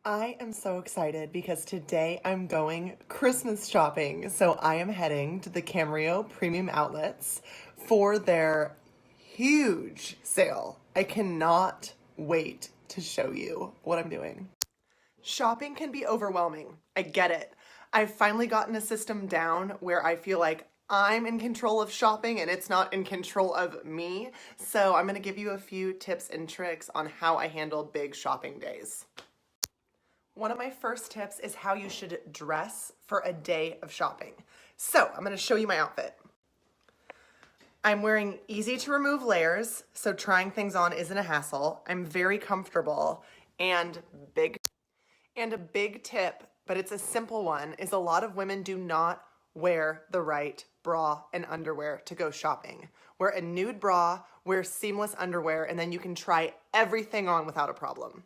I am so excited because today I'm going Christmas shopping. So I am heading to the Camarillo Premium Outlets for their huge sale. I cannot wait to show you what I'm doing. Shopping can be overwhelming. I get it. I've finally gotten a system down where I feel like I'm in control of shopping and it's not in control of me. So I'm going to give you a few tips and tricks on how I handle big shopping days. One of my first tips is how you should dress for a day of shopping. So I'm going to show you my outfit. I'm wearing easy to remove layers, so trying things on isn't a hassle. I'm very comfortable and big. And a big tip, but it's a simple one, is a lot of women do not wear the right bra and underwear to go shopping. Wear a nude bra, wear seamless underwear, and then you can try everything on without a problem.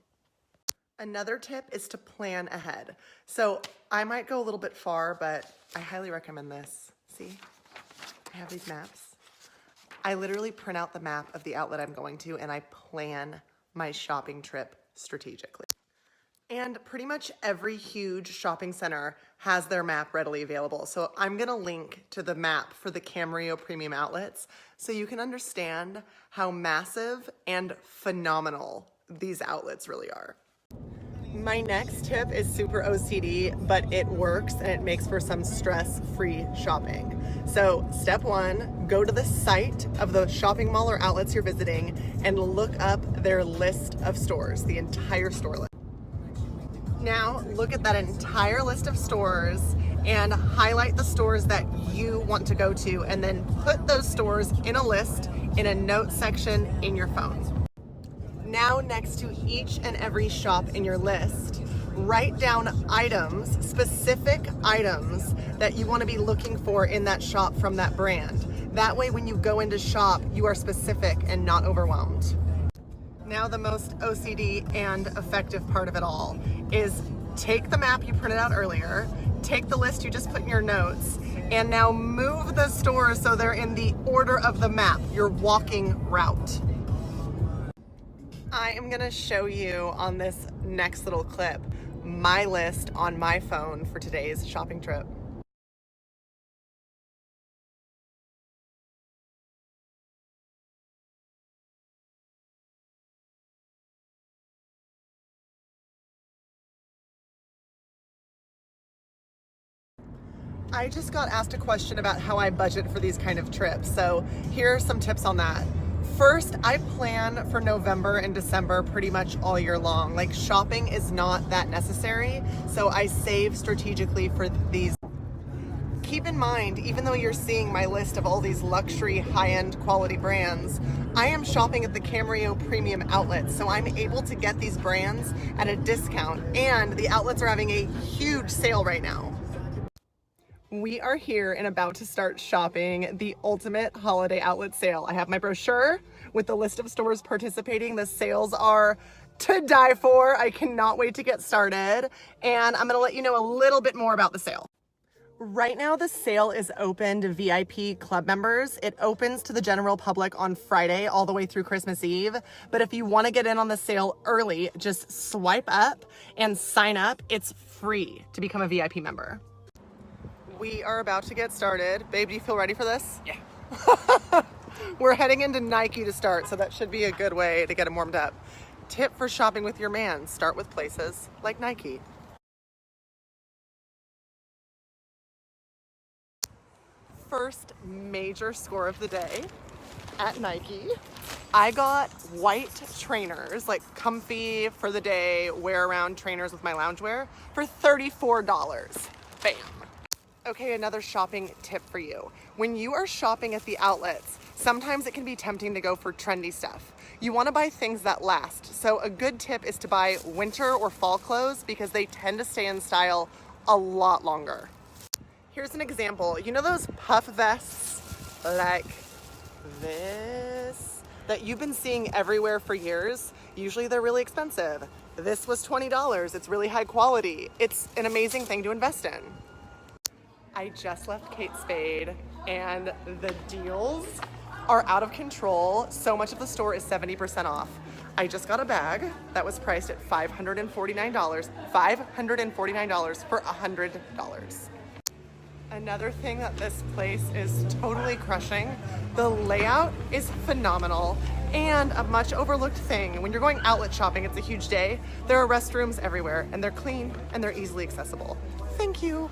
Another tip is to plan ahead. So I might go a little bit far, but I highly recommend this. See, I have these maps. I literally print out the map of the outlet I'm going to and I plan my shopping trip strategically. And pretty much every huge shopping center has their map readily available. So I'm gonna link to the map for the Camarillo Premium Outlets so you can understand how massive and phenomenal these outlets really are. My next tip is super OCD, but it works and it makes for some stress-free shopping. So step one, go to the site of the shopping mall or outlets you're visiting and look up their list of stores, the entire store list. Now look at that entire list of stores and highlight the stores that you want to go to and then put those stores in a list in a note section in your phone. Now next to each and every shop in your list, write down items, specific items that you want to be looking for in that shop from that brand. That way when you go into shop, you are specific and not overwhelmed. Now the most OCD and effective part of it all is take the map you printed out earlier, take the list you just put in your notes, and now move the stores so they're in the order of the map, your walking route. I am gonna show you on this next little clip my list on my phone for today's shopping trip. I just got asked a question about how I budget for these kind of trips, so here are some tips on that. First, I plan for November and December pretty much all year long. Like, shopping is not that necessary, so I save strategically for these. Keep in mind, even though you're seeing my list of all these luxury high-end quality brands, I am shopping at the Camarillo Premium Outlets, so I'm able to get these brands at a discount, and the outlets are having a huge sale right now. We are here and about to start shopping the ultimate holiday outlet sale. I have my brochure with the list of stores participating. The sales are to die for. I cannot wait to get started. And I'm gonna let you know a little bit more about the sale. Right now, the sale is open to VIP club members. It opens to the general public on Friday all the way through Christmas Eve. But if you want to get in on the sale early, just swipe up and sign up. It's free to become a VIP member. We are about to get started. Babe, do you feel ready for this? Yeah. We're heading into Nike to start, so that should be a good way to get them warmed up. Tip for shopping with your man, start with places like Nike. First major score of the day at Nike. I got white trainers, like comfy for the day, wear around trainers with my loungewear for $34. Bam. Okay, another shopping tip for you. When you are shopping at the outlets, sometimes it can be tempting to go for trendy stuff. You want to buy things that last. So a good tip is to buy winter or fall clothes because they tend to stay in style a lot longer. Here's an example. You know those puff vests like this that you've been seeing everywhere for years? Usually they're really expensive. This was $20. It's really high quality. It's an amazing thing to invest in. I just left Kate Spade and the deals are out of control. So much of the store is 70% off. I just got a bag that was priced at $549. $549 for $100. Another thing that this place is totally crushing, the layout is phenomenal. And a much overlooked thing, when you're going outlet shopping, it's a huge day, there are restrooms everywhere, and they're clean and they're easily accessible. Thank you.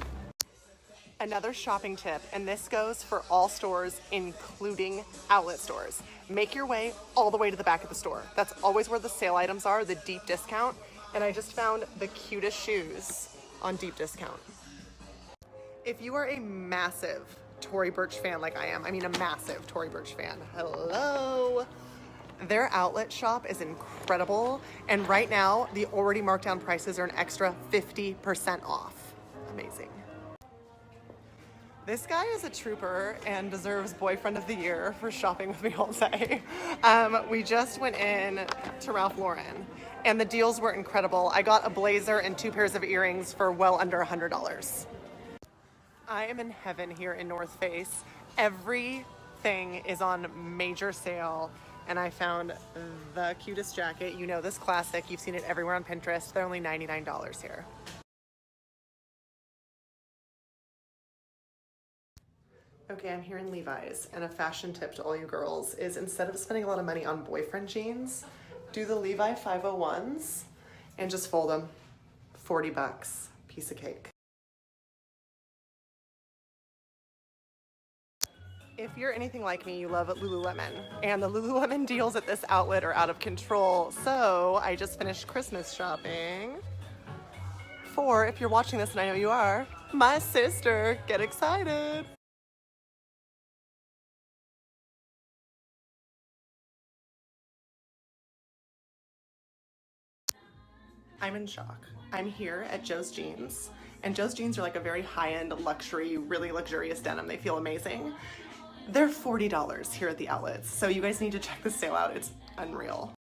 Another shopping tip, and this goes for all stores, including outlet stores. Make your way all the way to the back of the store. That's always where the sale items are, the deep discount. And I just found the cutest shoes on deep discount. If you are a massive Tory Burch fan like I am, I mean a massive Tory Burch fan, hello. Their outlet shop is incredible. And right now, the already marked down prices are an extra 50% off. Amazing. This guy is a trooper and deserves Boyfriend of the Year for shopping with me all day. We just went in to Ralph Lauren and the deals were incredible. I got a blazer and 2 pairs of earrings for well under $100. I am in heaven here in North Face. Everything is on major sale and I found the cutest jacket. You know this classic, you've seen it everywhere on Pinterest. They're only $99 here. Okay, I'm here in Levi's, and a fashion tip to all you girls is instead of spending a lot of money on boyfriend jeans, do the Levi 501s and just fold them. 40 bucks, piece of cake. If you're anything like me, you love Lululemon, and the Lululemon deals at this outlet are out of control. So I just finished Christmas shopping for, if you're watching this, and I know you are, my sister. Get excited. I'm in shock. I'm here at Joe's Jeans, and Joe's Jeans are like a very high-end luxury, really luxurious denim. They feel amazing. They're $40 here at the outlets, so you guys need to check this sale out. It's unreal.